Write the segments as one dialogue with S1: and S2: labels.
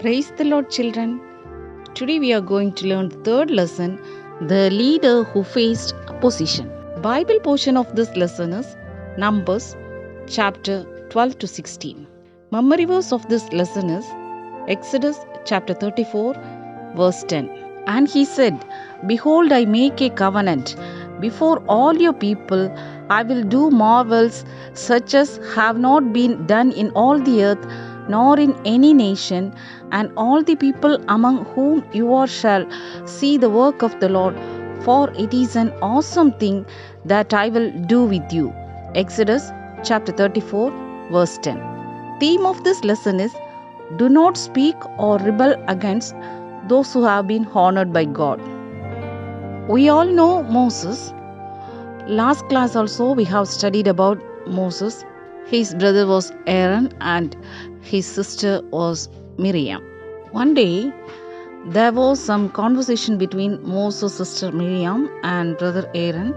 S1: Praise the Lord, children. Today we are going to learn the third lesson, the leader who faced opposition. Bible portion of this lesson is Numbers chapter 12 to 16. Memory verse of this lesson is Exodus chapter 34 verse 10. And he said, Behold, I make a covenant before all your people. I will do marvels such as have not been done in all the earth, nor in any nation, and all the people among whom you are shall see the work of the Lord, for it is an awesome thing that I will do with you. Exodus chapter 34 verse 10. Theme of this lesson is do not speak or rebel against those who have been honored by God. We all know Moses. Last class also we have studied about Moses. His brother was Aaron and his sister was Miriam. One day there was some conversation between Moses' sister Miriam and brother Aaron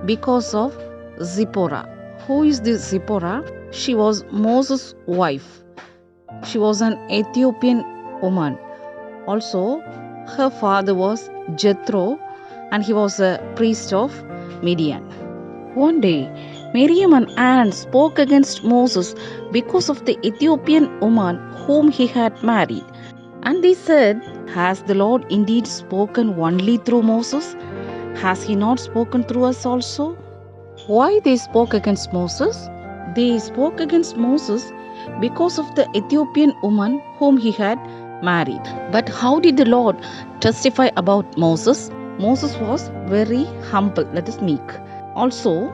S1: because of Zipporah. Who is this Zipporah? She was Moses' wife. She was an Ethiopian woman. Also, her father was Jethro and he was a priest of Midian. One day, Miriam and Aaron spoke against Moses because of the Ethiopian woman whom he had married. And they said, Has the Lord indeed spoken only through Moses? Has he not spoken through us also? Why they spoke against Moses? They spoke against Moses because of the Ethiopian woman whom he had married. But how did the Lord testify about Moses? Moses was very humble, that is meek. Also,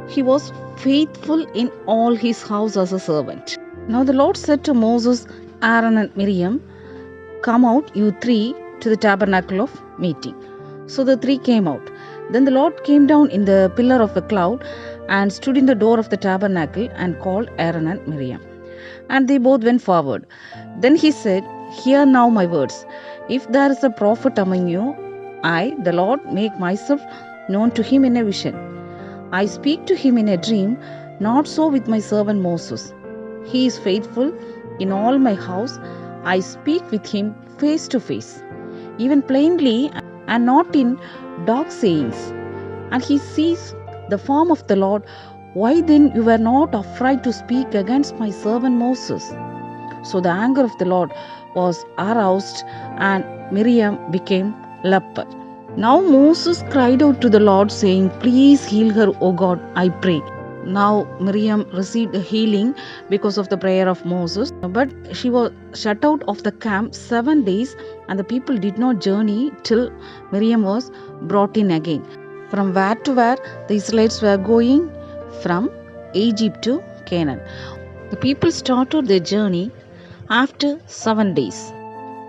S1: he was faithful in all his house as a servant. Now the Lord said to Moses, Aaron and Miriam, Come out, you three, to the tabernacle of meeting. So the three came out. Then the Lord came down in the pillar of a cloud and stood in the door of the tabernacle and called Aaron and Miriam. And they both went forward. Then he said, Hear now my words. If there is a prophet among you, I, the Lord, make myself known to him in a vision. I speak to him in a dream, not so with my servant Moses. He is faithful in all my house. I speak with him face to face, even plainly and not in dark sayings. And he sees the form of the Lord. Why then you were not afraid to speak against my servant Moses? So the anger of the Lord was aroused and Miriam became leper. Now Moses cried out to the Lord saying, Please heal her, O God, I pray. Now Miriam received a healing because of the prayer of Moses, but she was shut out of the camp 7 days and the people did not journey till Miriam was brought in again. From where to where the Israelites were going? From Egypt to Canaan. The people started their journey after 7 days.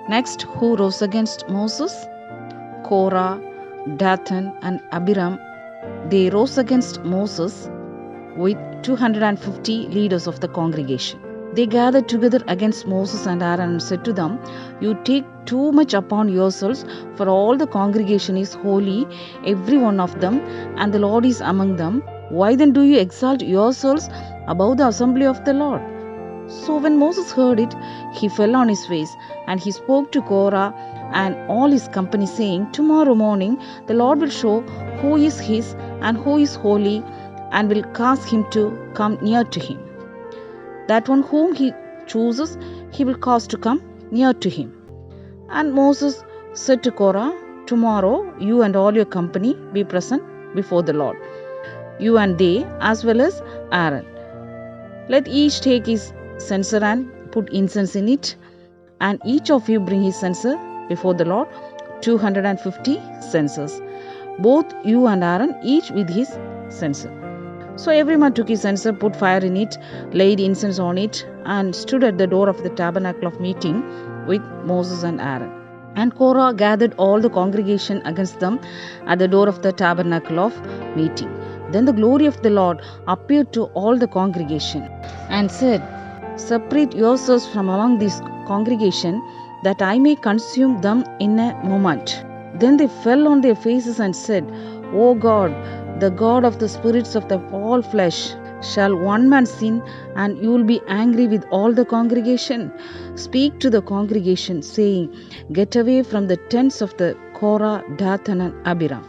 S1: Next, who rose against Moses? Korah, Dathan and Abiram. They rose against Moses with 250 leaders of the congregation. They gathered together against Moses and Aaron and said to them, You take too much upon yourselves, for all the congregation is holy, every one of them, and the Lord is among them. Why then do you exalt yourselves above the assembly of the Lord? So when Moses heard it, he fell on his face, and he spoke to Korah and all his company, saying, Tomorrow morning the Lord will show who is his and who is holy, and will cause him to come near to him. That one whom he chooses, he will cause to come near to him. And Moses said to Korah, Tomorrow you and all your company be present before the Lord, you and they, as well as Aaron. Let each take his censer and put incense in it, and each of you bring his censer before the Lord, 250 censers, both you and Aaron, each with his censer. So every man took his censer, put fire in it, laid incense on it, and stood at the door of the tabernacle of meeting with Moses and Aaron. And Korah gathered all the congregation against them at the door of the tabernacle of meeting. Then the glory of the Lord appeared to all the congregation and said, Separate yourselves from among this congregation, that I may consume them in a moment. Then they fell on their faces and said, O God, the God of the spirits of all flesh, Shall one man sin, and you will be angry with all the congregation? Speak to the congregation, saying, Get away from the tents of the Korah, Dathan, and Abiram.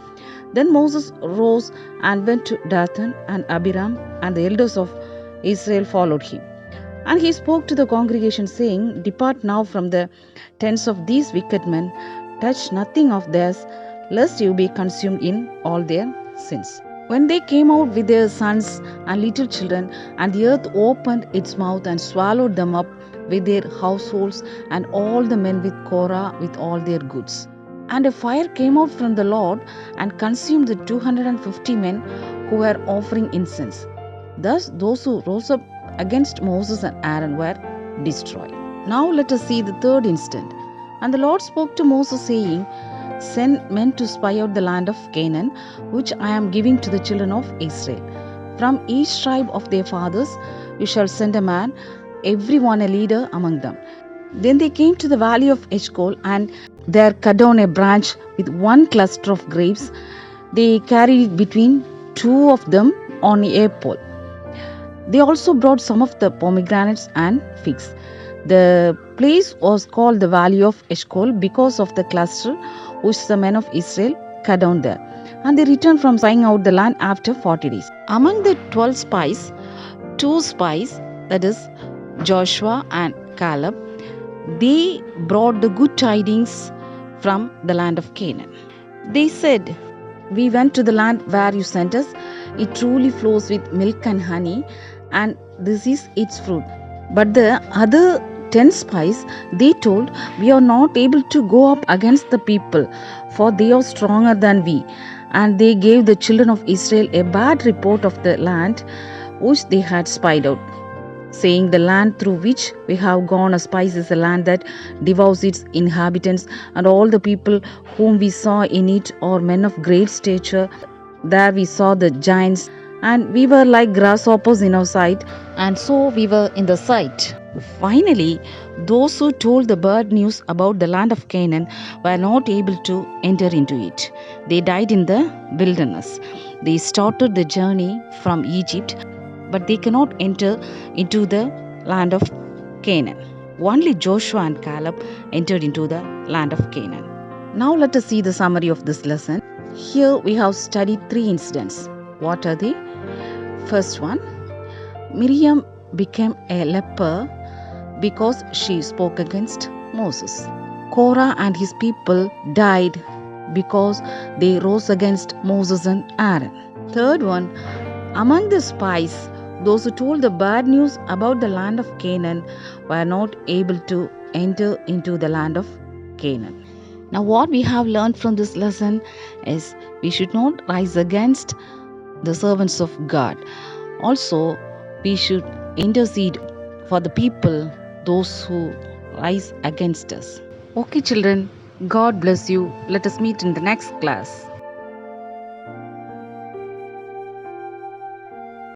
S1: Then Moses rose and went to Dathan and Abiram, and the elders of Israel followed him. And he spoke to the congregation, saying, Depart now from the tents of these wicked men, touch nothing of theirs, lest you be consumed in all their sins. When they came out with their sons and little children, and the earth opened its mouth and swallowed them up with their households, and all the men with Korah with all their goods. And a fire came out from the Lord and consumed the 250 men who were offering incense. Thus those who rose up against Moses and Aaron were destroyed. Now let us see the third instant. And the Lord spoke to Moses, saying, Send men to spy out the land of Canaan, which I am giving to the children of Israel. From each tribe of their fathers you shall send a man, every one a leader among them. Then they came to the valley of Eshcol, and there cut down a branch with one cluster of grapes. They carried it between two of them on a pole. They also brought some of the pomegranates and figs. The place was called the valley of Eshcol because of the cluster which the men of Israel cut down there. And they returned from spying out the land after 40 days. Among the 12 spies, 2 spies, that is Joshua and Caleb, they brought the good tidings from the land of Canaan. They said, We went to the land where you sent us. It truly flows with milk and honey, and this is its fruit. But the other 10 spies, they told, We are not able to go up against the people, for they are stronger than we. And they gave the children of Israel a bad report of the land which they had spied out, saying, The land through which we have gone as spies is a land that devours its inhabitants, and all the people whom we saw in it are men of great stature. There we saw the giants, and we were like grasshoppers in our sight, and so we were in the sight. Finally, those who told the bad news about the land of Canaan were not able to enter into it. They died in the wilderness. They started the journey from Egypt, but they cannot enter into the land of Canaan. Only Joshua and Caleb entered into the land of Canaan. Now let us see the summary of this lesson. Here we have studied 3 incidents. What are they? First one, Miriam became a leper because she spoke against Moses. Korah and his people died because they rose against Moses and Aaron. Third one, among the spies, those who told the bad news about the land of Canaan were not able to enter into the land of Canaan. Now what we have learned from this lesson is we should not rise against the servants of God. Also, we should intercede for the people, those who rise against us. Okay children, God bless you. Let us meet in the next class.